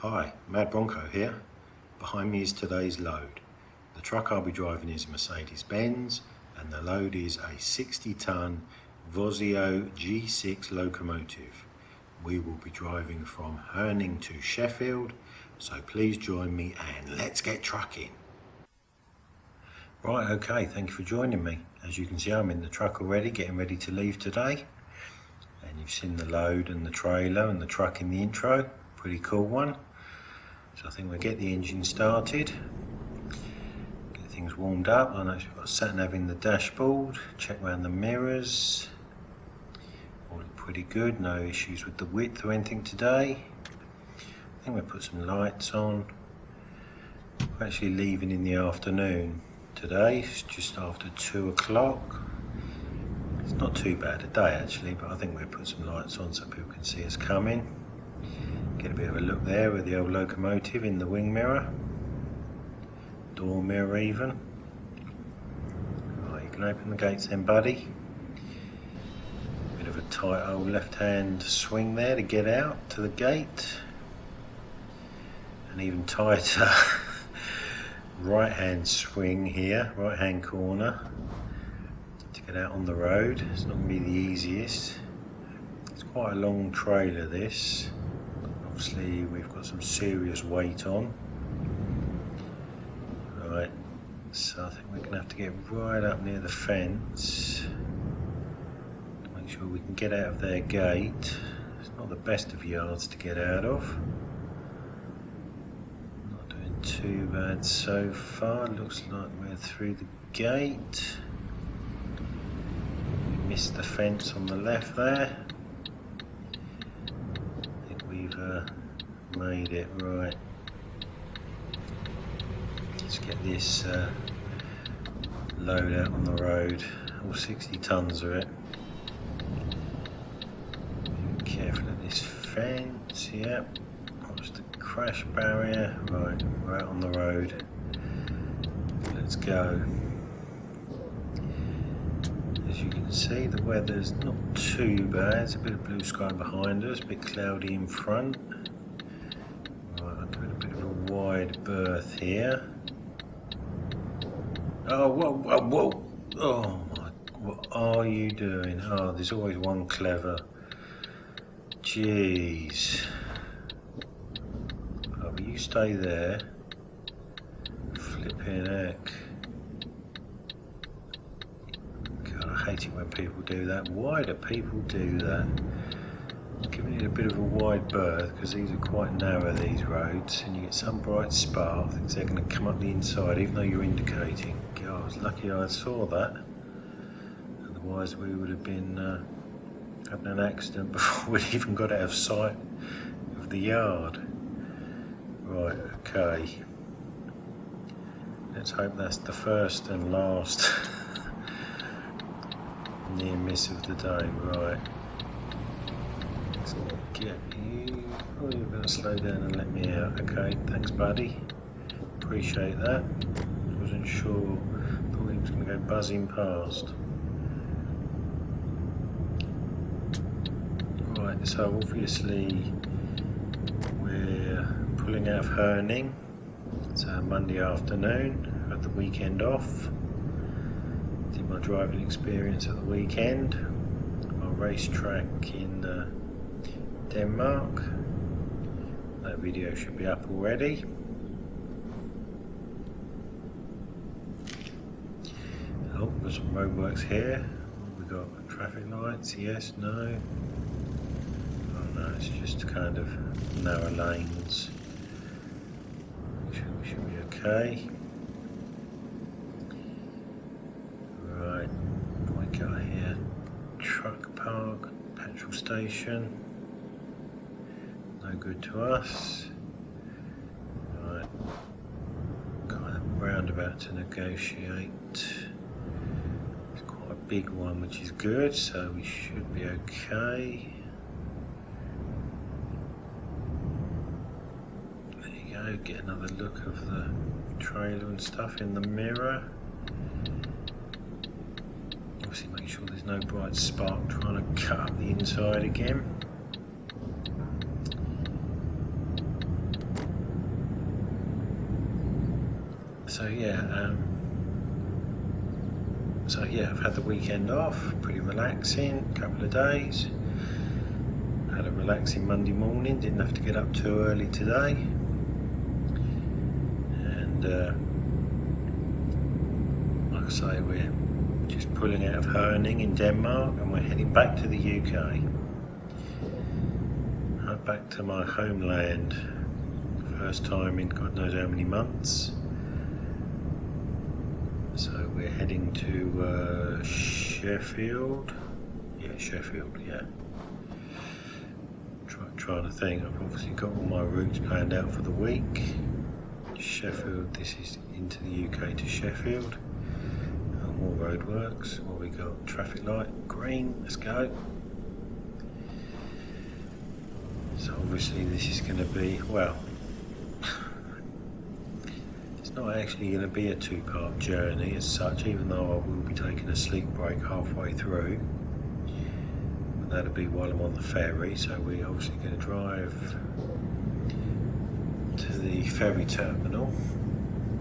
Hi, Madbronco here. Behind me is today's load. The truck I'll be driving is Mercedes-Benz and the load is a 60-ton Vossioh G6 Locomotive. We will be driving from Herning to Sheffield, so please join me and let's get trucking. Right, okay, thank you for joining me. As you can see, I'm in the truck already, getting ready to leave today. And you've seen the load and the trailer and the truck in the intro. Pretty cool one. So I think we'll get the engine started, get things warmed up. I know we've got sat-nav in the dashboard, check around the mirrors. All look pretty good, no issues with the width or anything today. I think we'll put some lights on. We're actually leaving in the afternoon today, it's just after 2 o'clock. It's not too bad a day actually, but I think we'll put some lights on so people can see us coming. Get a bit of a look there with the old locomotive in the wing mirror, door mirror even. Right, you can open the gates then, buddy. Bit of a tight old left-hand swing there to get out to the gate, and even tighter right-hand swing here, right-hand corner to get out on the road. It's not going to be the easiest. It's quite a long trailer this. Obviously we've got some serious weight on. Right, so I think we're going to have to get right up near the fence to make sure we can get out of their gate. It's not the best of yards to get out of. Not doing too bad so far. Looks like we're through the gate. We missed the fence on the left there. Made it right. Let's get this load out on the road. All 60 tons of it. Be careful of this fence. Yep. Watch the crash barrier. Right, we're out on the road. Let's go. As you can see, the weather's not too bad. There's a bit of blue sky behind us, a bit cloudy in front. Wide berth here. Oh, whoa. Oh my, what are you doing? Oh, there's always one clever. Jeez. Oh, but you stay there. Flipping heck. God, I hate it when people do that. Why do people do that? Giving it a bit of a wide berth because these are quite narrow, these roads, and you get some bright spark. Thinks they're going to come up the inside even though you're indicating. God, I was lucky I saw that, otherwise we would have been having an accident before we'd even got out of sight of the yard. Right, okay, let's hope that's the first and last near miss of the day. Right, get you. Oh, you're going to slow down and let me out. Okay, thanks buddy, appreciate that. Wasn't sure, thought he was going to go buzzing past. Right, so obviously we're pulling out of Herning. It's a Monday afternoon, had the weekend off. Did my driving experience at the weekend, my racetrack in Denmark. That video should be up already. Oh, got some roadworks here. We got traffic lights, yes, no. Oh no, it's just kind of narrow lanes. We should be okay. Right, what we got here? Truck park, petrol station. No good to us. Right, got a roundabout to negotiate. It's quite a big one, which is good, so we should be okay. There you go, get another look of the trailer and stuff in the mirror. Obviously make sure there's no bright spark trying to cut up the inside again. So yeah, I've had the weekend off, pretty relaxing, couple of days. Had a relaxing Monday morning, didn't have to get up too early today. And like I say, we're just pulling out of Herning in Denmark and we're heading back to the UK. Back to my homeland. First time in God knows how many months. So we're heading to Sheffield. Yeah, Sheffield, yeah. Trying to think, I've obviously got all my routes planned out for the week. Sheffield, this is into the UK to Sheffield. More roadworks. What we got? Traffic light, green, let's go. So obviously this is going to be, well, it's not actually going to be a two-part journey as such, even though I will be taking a sleep break halfway through. But that'll be while I'm on the ferry, so we're obviously going to drive to the ferry terminal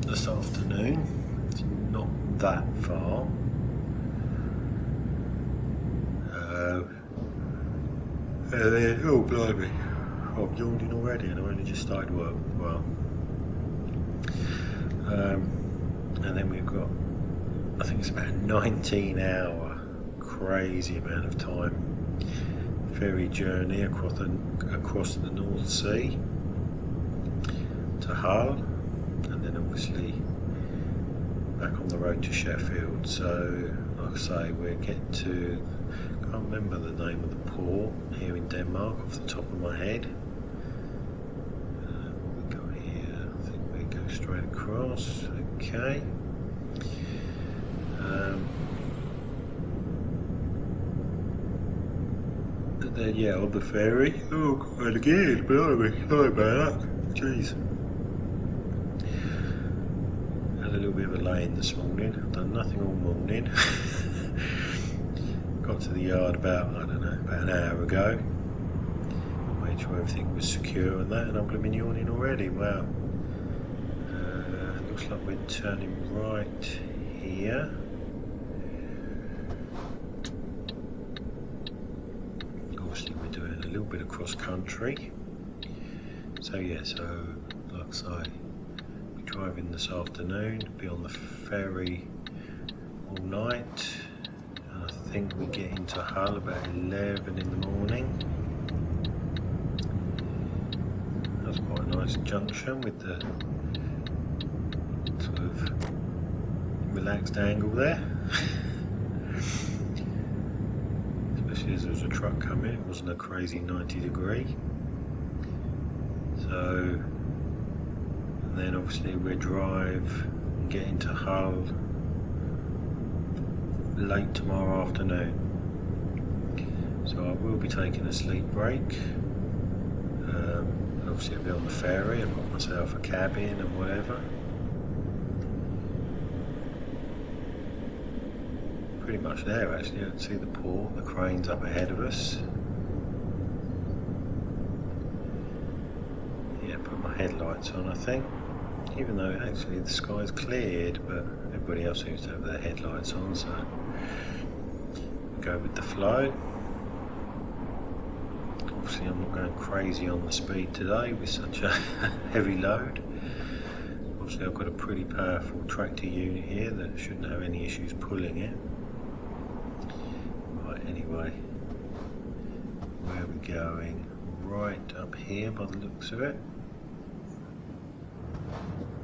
this afternoon. It's not that far. And then, oh blimey, I'm yawning already and I've only just started work as well. And then we've got, I think it's about a 19-hour crazy amount of time ferry journey across the North Sea to Hull, and then obviously back on the road to Sheffield. So like I say, we're getting to, I can't remember the name of the port here in Denmark off the top of my head. What we got here? I think we go straight across. Okay. And then yeah, on the ferry. Oh, quite again, blimey, sorry about that. Jeez. Had a little bit of a lay-in this morning. I've done nothing all morning. Got to the yard about, I don't know, about an hour ago. Made sure everything was secure and that, and I'm blooming yawning already. Wow. Looks like we're turning right here. Obviously we're doing a little bit of cross country. So yeah, so like I say, we're driving this afternoon, be on the ferry all night. I think we get into Hull about 11 in the morning. That's quite a nice junction with the sort of relaxed angle there. Especially as there was a truck coming, it wasn't a crazy 90-degree. So, and then obviously we drive and get into Hull late tomorrow afternoon. So I will be taking a sleep break. And obviously I'll be on the ferry, I've got myself a cabin and whatever. Pretty much there actually, I can see the port, the crane's up ahead of us. Yeah, put my headlights on I think. Even though actually the sky's cleared, but everybody else seems to have their headlights on, so go with the flow. Obviously I'm not going crazy on the speed today with such a heavy load. Obviously I've got a pretty powerful tractor unit here that shouldn't have any issues pulling it. Right, anyway, where are we going? Right up here by the looks of it.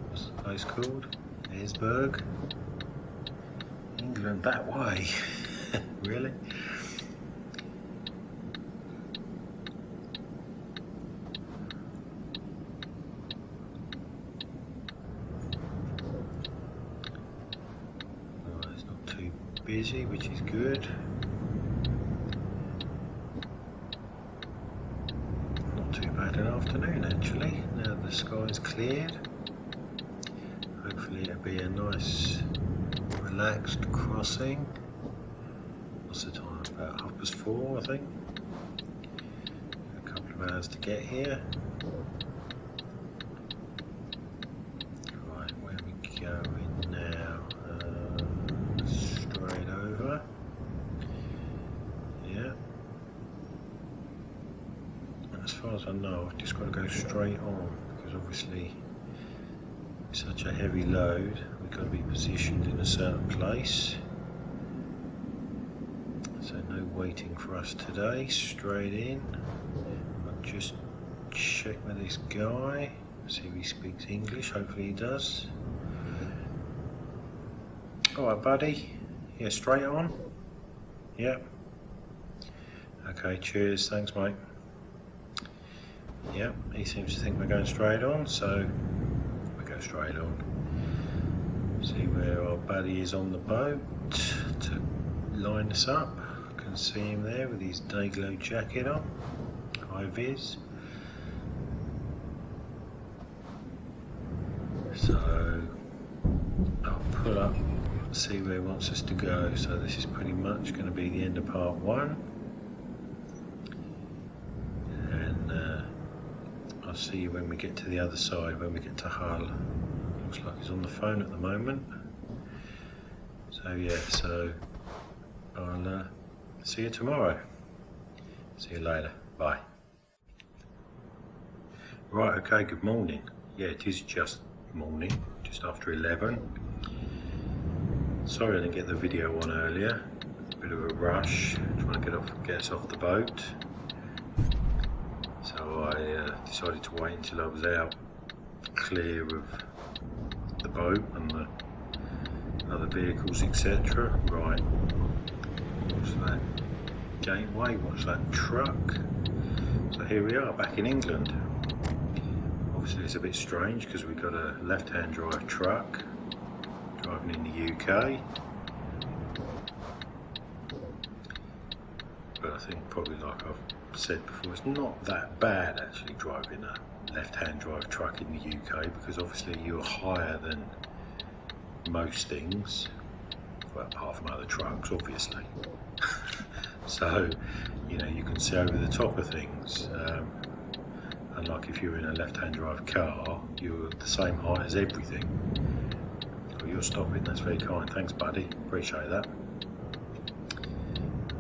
What's the place called? Esbjerg. England that way. Really? Right, it's not too busy, which is good. Not too bad an afternoon actually, now the sky's cleared. Hopefully it'll be a nice relaxed crossing. What's the time? About 4:30 I think. A couple of hours to get here. Right, where are we going now? Straight over. Yeah. And as far as I know, I've just got to go straight on because obviously it's such a heavy load. We've got to be positioned in a certain place. So no waiting for us today. Straight in. I'll just check with this guy. See if he speaks English. Hopefully he does. Alright buddy, yeah, straight on? Yep. Okay, cheers, thanks mate. Yep, he seems to think we're going straight on, so we go straight on. See where our buddy is on the boat to line us up. I can see him there with his day glow jacket on, high vis. So I'll pull up, see where he wants us to go. So this is pretty much going to be the end of part one, and I'll see you when we get to the other side, when we get to Hull. Looks like he's on the phone at the moment. So yeah, so I'll see you tomorrow. See you later, bye. Right, okay, good morning. Yeah, it is just morning, just after 11. Sorry I didn't get the video on earlier. Bit of a rush, trying to get us off the boat. So I decided to wait until I was out clear of the boat and the other vehicles, etc. Right, watch that gateway, watch that truck. So here we are, back in England. Obviously it's a bit strange because we've got a left-hand drive truck driving in the UK, but I think probably, like I've said before, it's not that bad actually driving a left-hand drive truck in the UK, because obviously you're higher than most things, well, apart from other trucks obviously. So you know, you can see over the top of things. Unlike if you're in a left-hand drive car, you're the same height as everything. Oh, you're stopping, that's very kind, thanks buddy, appreciate that.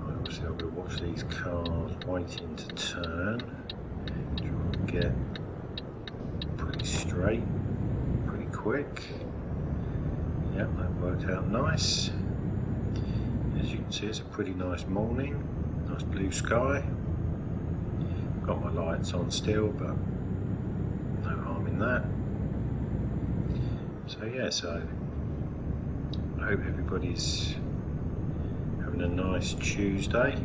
Obviously I've got to watch these cars waiting to turn, try and get pretty straight, pretty quick. Yep, that worked out nice. As you can see, it's a pretty nice morning, nice blue sky. Got my lights on still, but no harm in that. So yeah, so I hope everybody's having a nice Tuesday.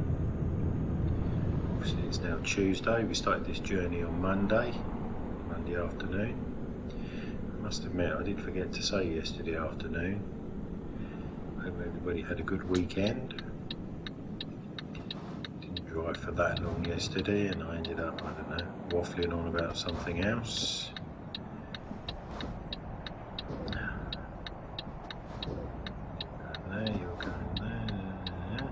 Obviously it's now Tuesday, we started this journey on Monday afternoon. I must admit I did forget to say yesterday afternoon. I hope everybody had a good weekend. Drive for that long yesterday and I ended up, I don't know, waffling on about something else. There, you're going there.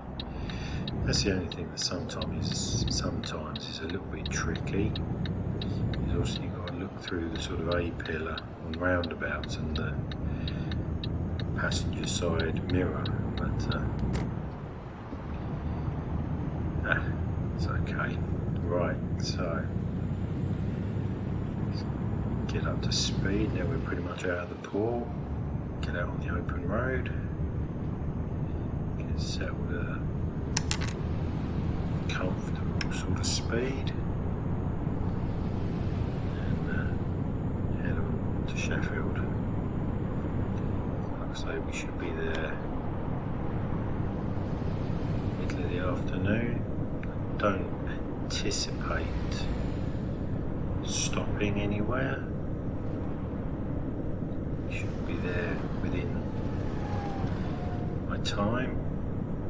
That's the only thing that sometimes is a little bit tricky. Is also you've got to look through the sort of A pillar on roundabouts and the passenger side mirror, but it's okay. Right, so let's get up to speed. Now we're pretty much out of the port. Get out on the open road. Get settled at a comfortable sort of speed. And head on to Sheffield. Like I say, we should be there middle of the afternoon. Don't anticipate stopping anywhere. Should be there within my time.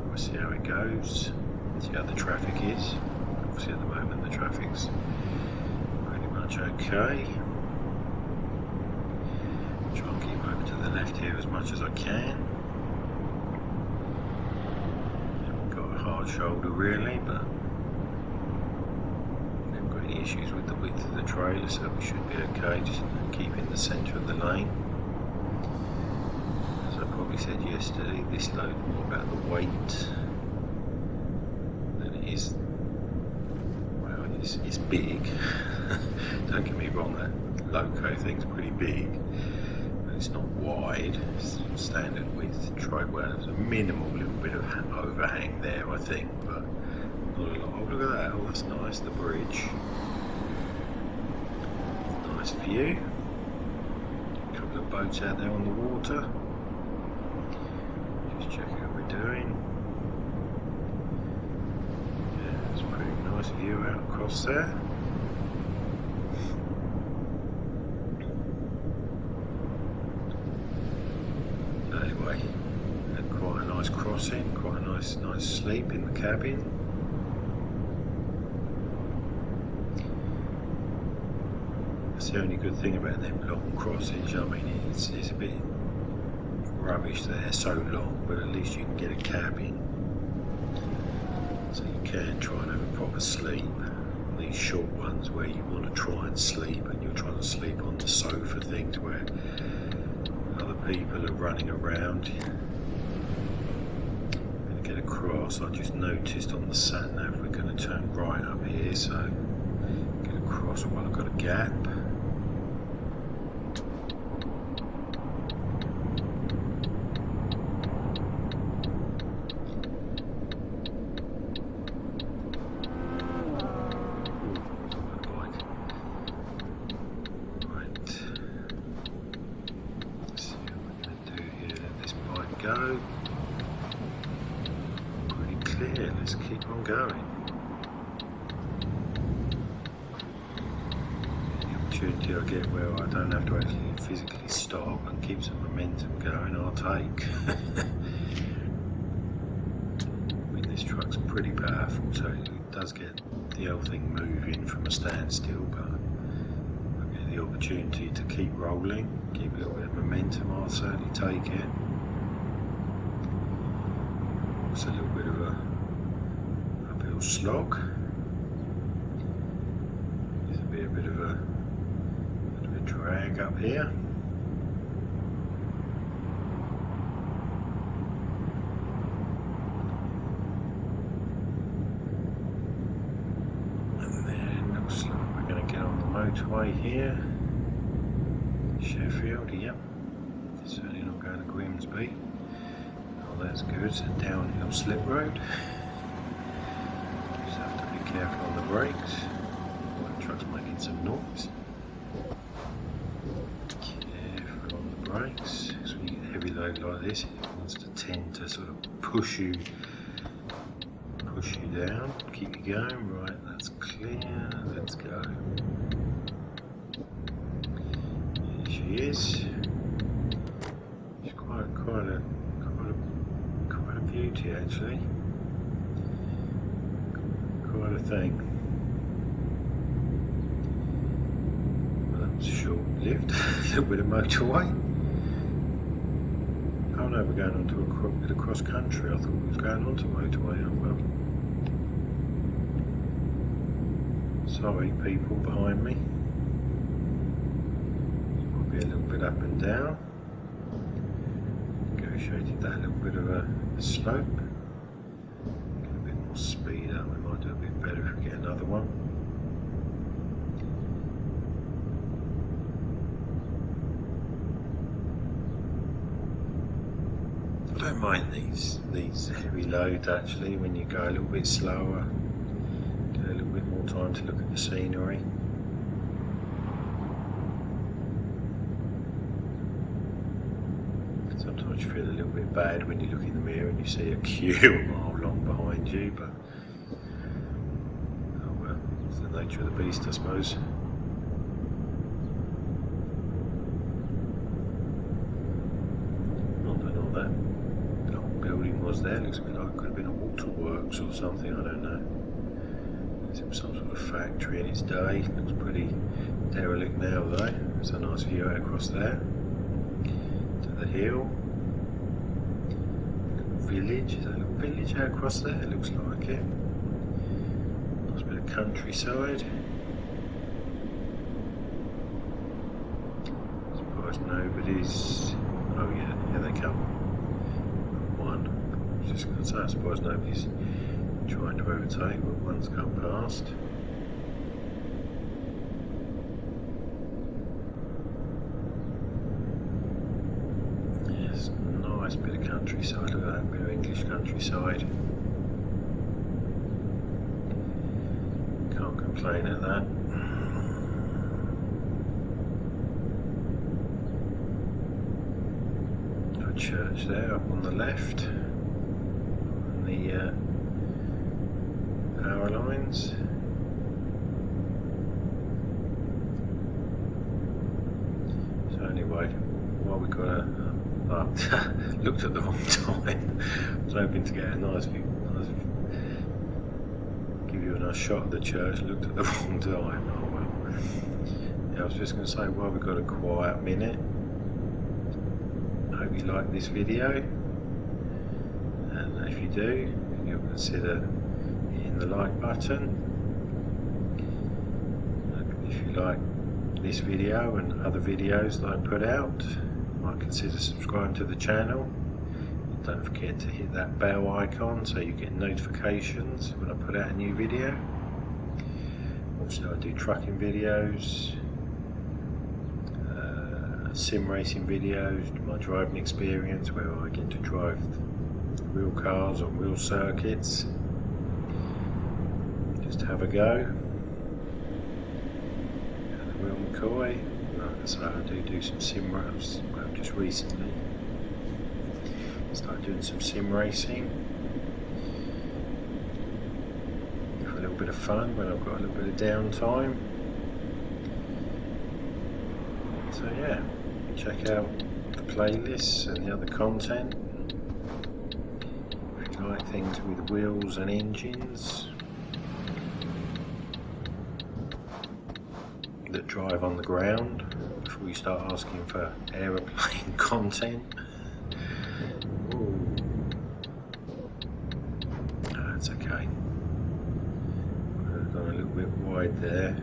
We'll see how it goes, see how the traffic is. Obviously at the moment the traffic's pretty much okay. Try and keep over to the left here as much as I can. We've got a hard shoulder really, but issues with the width of the trailer, so we should be okay, just keep in the centre of the lane. said yesterday, this load's more about the weight than it is, well, it's big. Don't get me wrong, that loco thing's pretty big, but it's not wide, it's standard width. Well, there's a minimal little bit of overhang there, I think, but not a lot. Oh, look at that, oh, that's nice, the bridge. Nice view. A couple of boats out there on the water. Just checking what we're doing. Yeah, it's a pretty nice view out across there. Anyway, had quite a nice crossing, quite a nice sleep in the cabin. That's the only good thing about them long crossings. I mean, it's a bit rubbish that they're so long, but at least you can get a cabin, so you can try and have a proper sleep. These short ones where you want to try and sleep, and you're trying to sleep on the sofa things where other people are running around. I'm going to get across. I just noticed on the sat nav we're going to turn right up here, so get across while I've got a gap. Go. Pretty clear, let's keep on going. Any opportunity I get where I don't have to actually physically stop and keep some momentum going, I'll take. I mean, this truck's pretty powerful, so it does get the whole thing moving from a standstill, but I get the opportunity to keep rolling, keep a little bit of momentum, I'll certainly take it. It's a little bit of a uphill slog. There's a bit of a drag up here. And then looks like we're going to get on the motorway here. Sheffield, yep. Certainly not going to Grimsby. That's good, it's a downhill slip road. Just have to be careful on the brakes. The truck's making some noise. Careful on the brakes. So when you get a heavy load like this, it wants to tend to sort of push you down, keep you going. Right, that's clear, let's go. Here she is. She's quite a beauty, actually. Quite a thing. Well, that was short-lived. A little bit of motorway. Oh no, we're going on to a bit of cross-country. I thought we was going on to motorway. Oh well. Sorry, people behind me. Might be a little bit up and down. Negotiated that little bit of a slope. Get a bit more speed up, we might do a bit better if we get another one. I don't mind these heavy loads actually, when you go a little bit slower, get a little bit more time to look at the scenery. Sometimes you feel a little bit bad when you look in the mirror and you see a queue a mile long behind you, but oh well, it's the nature of the beast, I suppose. I don't know what that old building was there, looks a bit like it could have been a waterworks or something, I don't know. It's some sort of factory in its day, looks pretty derelict now though. There's a nice view out across there to the hill. Village, is that a little village out across there? It looks like it. Nice bit of countryside. Surprised nobody's. Oh yeah, here they come. just going to say, I suppose nobody's trying to overtake, but one's gone past. Yes, nice bit of countryside, look at that bit of English countryside. Can't complain at that. A church there up on the left, and the power lines. So anyway, while we got looked at the wrong time. I was hoping to get a nice view, give you a nice shot of the church. Looked at the wrong time. Oh well. Yeah, I was just going to say, while we got a quiet minute, I hope you like this video, and if you do, you'll consider hitting the like button. If you like this video and other videos that I put out, might consider subscribing to the channel. Don't forget to hit that bell icon so you get notifications when I put out a new video. Also, I do trucking videos, sim racing videos, my driving experience where I get to drive real cars on real circuits, just have a go. And the real McCoy, like I say, I do some sim races. Well, just recently started doing some sim racing for a little bit of fun when I've got a little bit of downtime. So yeah, check out the playlists and the other content. If you like things with wheels and engines that drive on the ground, before you start asking for aeroplane content. Ooh. Oh, that's okay. I've gone a little bit wide there.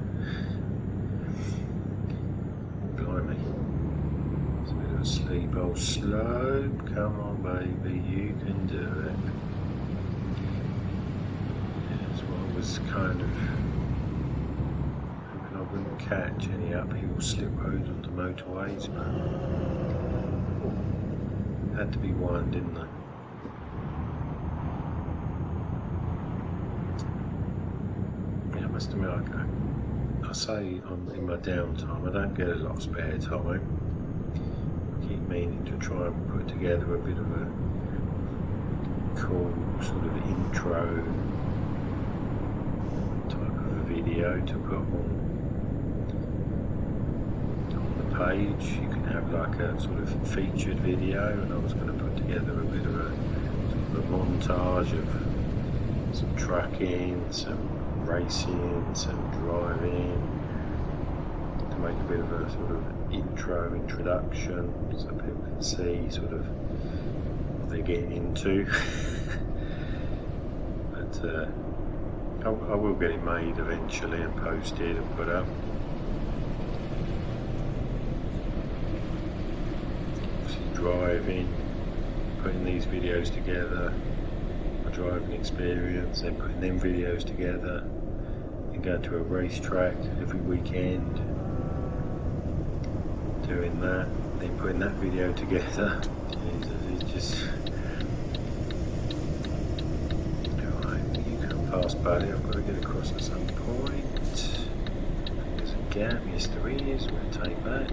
Blimey. It's a bit of a steep old slope. Come on baby, you can do it. That's what I was kind of hoping I wouldn't catch any uphill slip roads onto motorways, but had to be one, didn't they? Yeah, I must admit, I say I'm in my downtime, I don't get a lot of spare time. I keep meaning to try and put together a bit of a cool sort of intro type of a video to put on the page. You can have like a sort of featured video, and I was going to put together a bit of a sort of a montage of some trucking, some racing, some driving, to make a bit of a sort of introduction so people can see sort of what they're getting into. But I will get it made eventually and posted and put up. Obviously driving, putting these videos together, my driving experience, then putting them videos together, and going to a racetrack every weekend, doing that, then putting that video together. Jesus, it's just... Alright, you come past buddy, I've got to get across at some point. There's a gap, yes there is, we'll take that.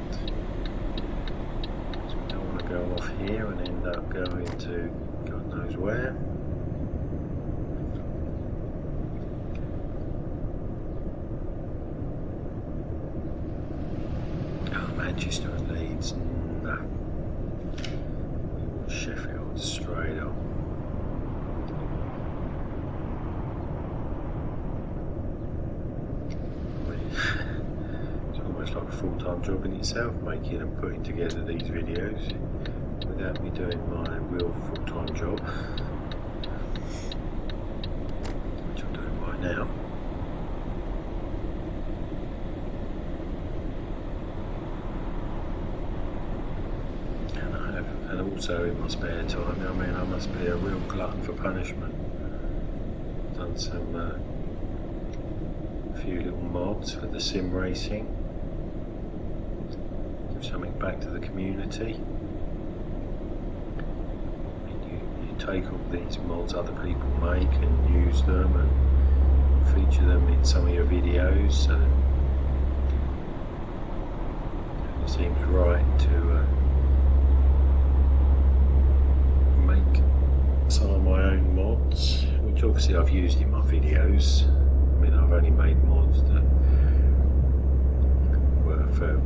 So we don't want to go off here and end up going to God knows where. Manchester and Leeds, nah. Sheffield straight on. It's almost like a full-time job in itself, making and putting together these videos without me doing my real full-time job, which I'm doing right now. And also in my spare time, I mean, I must be a real glutton for punishment. I've done some a few little mods for the sim racing. Give something back to the community. I mean, you take all these mods other people make and use them and feature them in some of your videos, so it seems right to make some of my own mods, which obviously I've used in my videos. I mean, I've only made mods that were for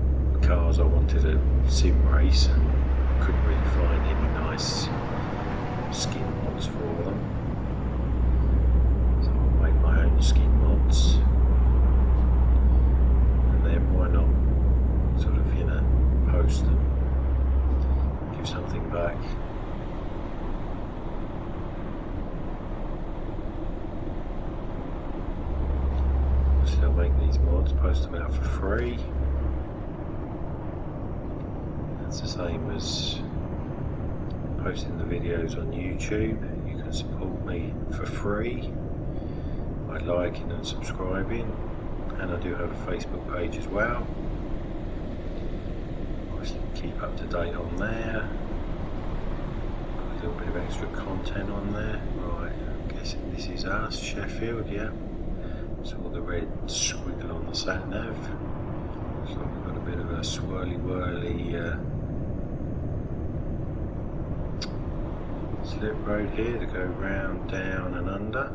cars I wanted to sim race and couldn't really find any nice skin mods for them. So I made my own skin mods, and then why not sort of, you know, post them, give something back. So I'll make these mods, post them out for free. That's the same as posting the videos on YouTube. You can support me for free by liking and subscribing, and I do have a Facebook page as well. Obviously keep up to date on there. Got a little bit of extra content on there. Right, I'm guessing this is us, Sheffield, yeah. Saw the red squiggle on the sat nav. Looks like we've got a bit of a swirly whirly slip road here to go round, down and under.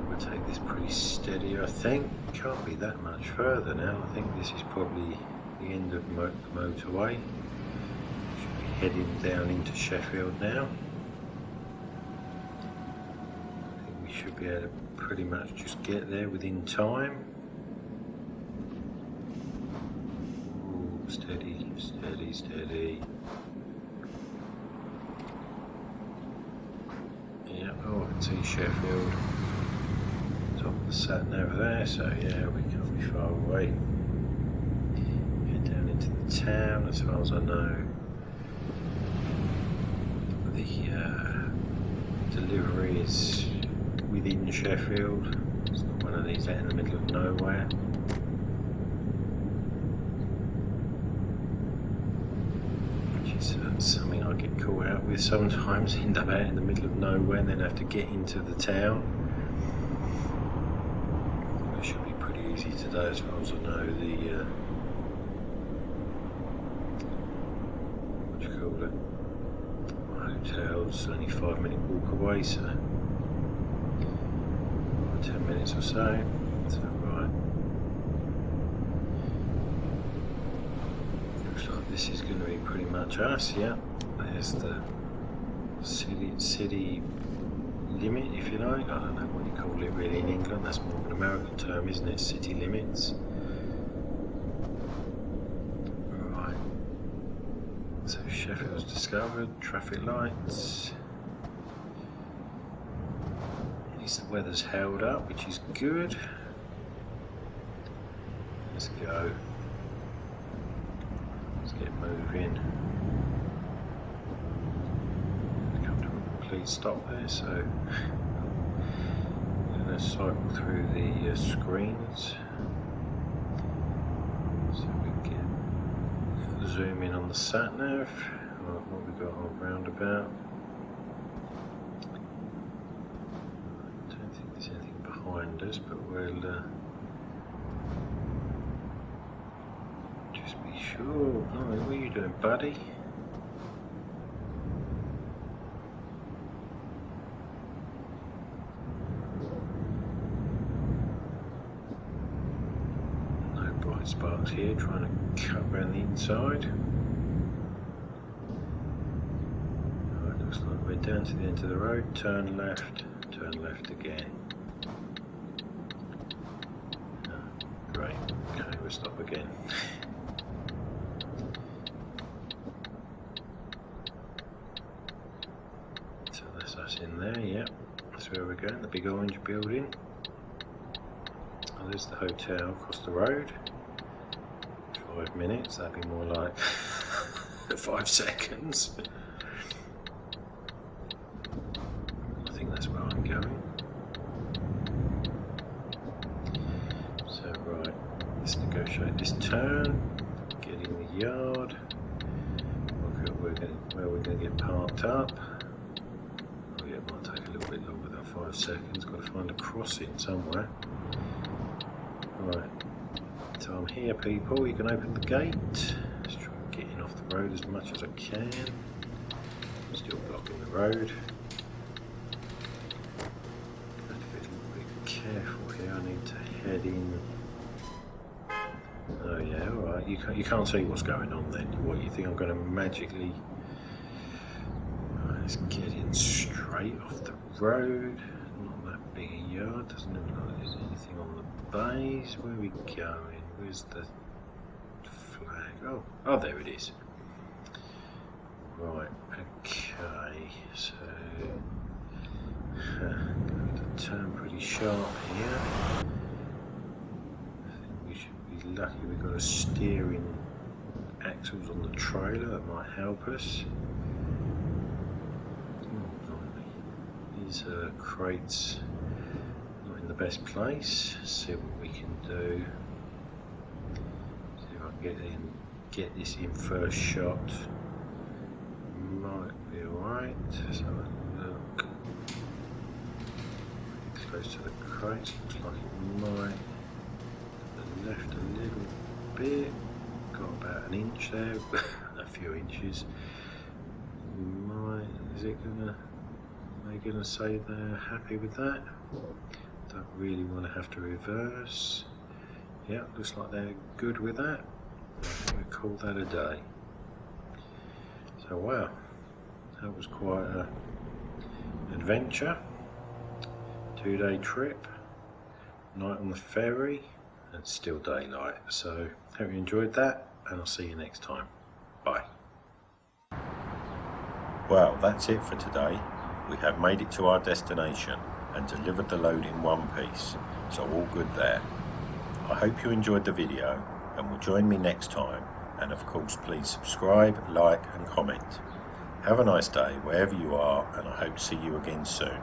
We'll take this pretty steady, I think. Can't be that much further now. I think this is probably the end of the motorway. Should be heading down into Sheffield now. I think we should be able to pretty much just get there within time. Ooh, steady, steady, steady. Yeah, oh, I can see Sheffield. Top of the sat nav there, so yeah, we can't be far away. Head down into the town, as far as I know. The delivery is within Sheffield. It's not one of these out in the middle of nowhere. Which is something I get caught out with sometimes, end up out in the middle of nowhere and then have to get into the town. It should be pretty easy today as far as I know. The what do you call it? My hotel's only 5-minute walk away, so 10 minutes or so. So right. Looks like this is going to be pretty much us, yeah. There's the city limit, if you like. I don't know what you call it really in England. That's more of an American term, isn't it? City limits. Right. So Sheffield's discovered. Traffic lights. At least the weather's held up, which is good. Let's go. Let's get moving. Stop there, so I'm going to cycle through the screens so we can get zoom in on the sat nav. What we got on roundabout. I don't think there's anything behind us, but we'll just be sure. Oh, what are you doing, buddy? Sparks here, trying to cut around the inside. Right, looks like we're down to the end of the road. Turn left again. Oh, great. Okay, we'll stop again. So that's us in there. Yep, that's where we're going. The big orange building. Oh, there's the hotel across the road. 5 minutes, that'd be more like 5 seconds. I think that's where I'm going. So right, let's negotiate this turn, get in the yard, work out where we're going to get parked up. Oh yeah, it might take a little bit longer than 5 seconds, got to find a crossing somewhere. Right, so I'm here people, you can open the gate. Let's try and get in off the road as much as I can. Still blocking the road. Have to be a little bit careful here, I need to head in. Oh yeah, alright, you can't see what's going on then. What, you think I'm going to magically... Right, let's get in straight off the road. Not that big a yard, doesn't look like there's anything on the bays. Where are we going? Where's the flag? Oh, there it is. Right, okay, so going to turn pretty sharp here. I think we should be lucky we've got a steering axles on the trailer, that might help us. These crates not in the best place. Let's see what we can do. See if I can get this in first shot. Might be alright. Let's have a look. Close to the crates, looks like it might. To the left a little bit. Got about an inch there, a few inches. Is it gonna? Are they gonna say they're happy with that? Don't really want to have to reverse. Yeah, looks like they're good with that. I think we call that a day. So wow, that was quite an adventure. 2-day trip, night on the ferry, and still daylight. So hope you enjoyed that, and I'll see you next time. Bye. Well, that's it for today. We have made it to our destination and delivered the load in one piece, so all good there. I hope you enjoyed the video and will join me next time, and of course please subscribe, like and comment. Have a nice day wherever you are, and I hope to see you again soon.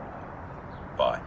Bye.